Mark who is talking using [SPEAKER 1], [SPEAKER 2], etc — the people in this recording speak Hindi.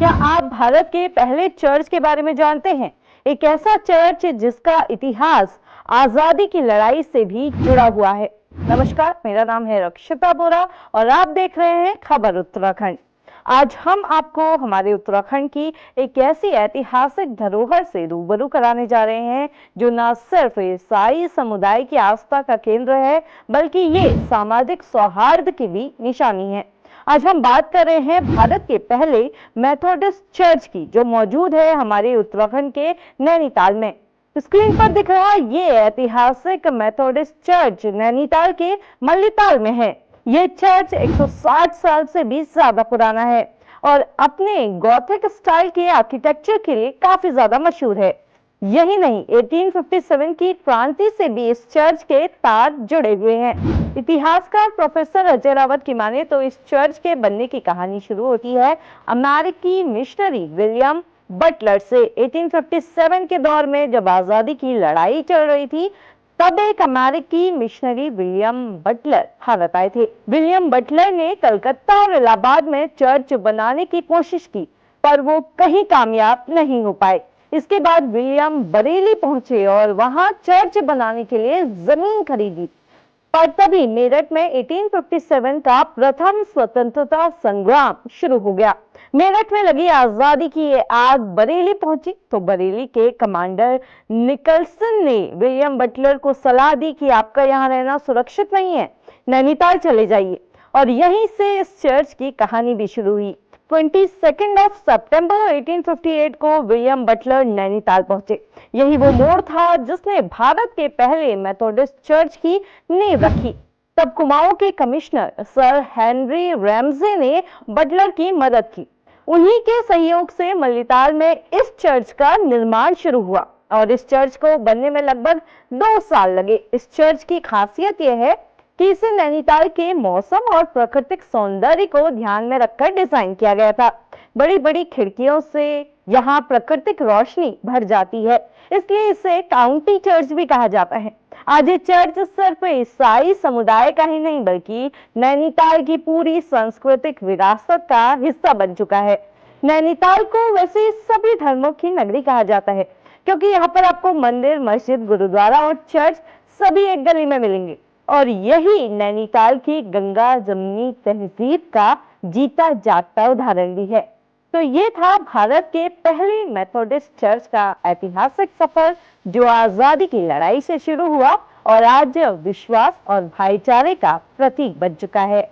[SPEAKER 1] क्या आप भारत के पहले चर्च के बारे में जानते हैं? एक ऐसा चर्च जिसका इतिहास आजादी की लड़ाई से भी जुड़ा हुआ है। नमस्कार, मेरा नाम है रक्षिता बोरा और आप देख रहे हैं खबर उत्तराखंड। आज हम आपको हमारे उत्तराखंड की एक ऐसी ऐतिहासिक धरोहर से रूबरू कराने जा रहे हैं जो न सिर्फ ईसाई समुदाय की आस्था का केंद्र है, बल्कि ये सामाजिक सौहार्द की भी निशानी है। आज हम बात कर रहे हैं भारत के पहले मेथोडिस्ट चर्च की, जो मौजूद है हमारे उत्तराखंड के नैनीताल में। स्क्रीन पर दिख रहा ये ऐतिहासिक मेथोडिस्ट चर्च नैनीताल के मल्लीताल में है। ये चर्च 160 साल से भी ज्यादा पुराना है और अपने गॉथिक स्टाइल के आर्किटेक्चर के लिए काफी ज्यादा मशहूर है। यही नहीं, 1857 की क्रांति से भी इस चर्च के तार जुड़े हुए हैं। इतिहासकार प्रोफेसर अजय रावत की माने तो इस चर्च के बनने की कहानी शुरू होती है अमेरिकी मिशनरी विलियम बटलर से। 1857 के दौर में जब आजादी की लड़ाई चल रही थी, तब एक अमेरिकी मिशनरी विलियम बटलर भारत आए थे। विलियम बटलर ने कलकत्ता और इलाहाबाद में चर्च बनाने की कोशिश की, पर वो कहीं कामयाब नहीं हो पाए। इसके बाद विलियम बरेली पहुंचे और वहां चर्च बनाने के लिए जमीन खरीदी। पर तभी मेरठ में 1857 का प्रथम स्वतंत्रता संग्राम शुरू हो गया। मेरठ में लगी आजादी की ये आग बरेली पहुंची तो बरेली के कमांडर निकलसन ने विलियम बटलर को सलाह दी कि आपका यहाँ रहना सुरक्षित नहीं है, नैनीताल चले जाइए। और यहीं से इस चर्च की कहानी भी शुरू हुई। 22 सितंबर 1858 को विलियम बटलर नैनीताल पहुंचे। यही वो मोड़ था जिसने भारत के पहले मेथोडिस्ट चर्च की नींव रखी। तब कुमाऊं के कमिश्नर सर हेनरी रैमजे ने बटलर की मदद की। उन्हीं के सहयोग से मल्लीताल में इस चर्च का निर्माण शुरू हुआ और इस चर्च को बनने में लगभग 2 साल लगे। इस चर्च की खासियत यह है कि इसे नैनीताल के मौसम और प्राकृतिक सौंदर्य को ध्यान में रखकर डिजाइन किया गया था। बड़ी बड़ी खिड़कियों से यहाँ प्राकृतिक रोशनी भर जाती है, इसलिए इसे काउंटी चर्च भी कहा जाता है। आज ये चर्च सिर्फ ईसाई समुदाय का ही नहीं, बल्कि नैनीताल की पूरी सांस्कृतिक विरासत का हिस्सा बन चुका है। नैनीताल को वैसे सभी धर्मों की नगरी कहा जाता है, क्योंकि यहाँ पर आपको मंदिर, मस्जिद, गुरुद्वारा और चर्च सभी एक गली में मिलेंगे। और यही नैनीताल की गंगा जमनी तहजीब का जीता जागता उदाहरण भी है। तो ये था भारत के पहले मेथोडिस्ट चर्च का ऐतिहासिक सफर, जो आजादी की लड़ाई से शुरू हुआ और आज विश्वास और भाईचारे का प्रतीक बन चुका है।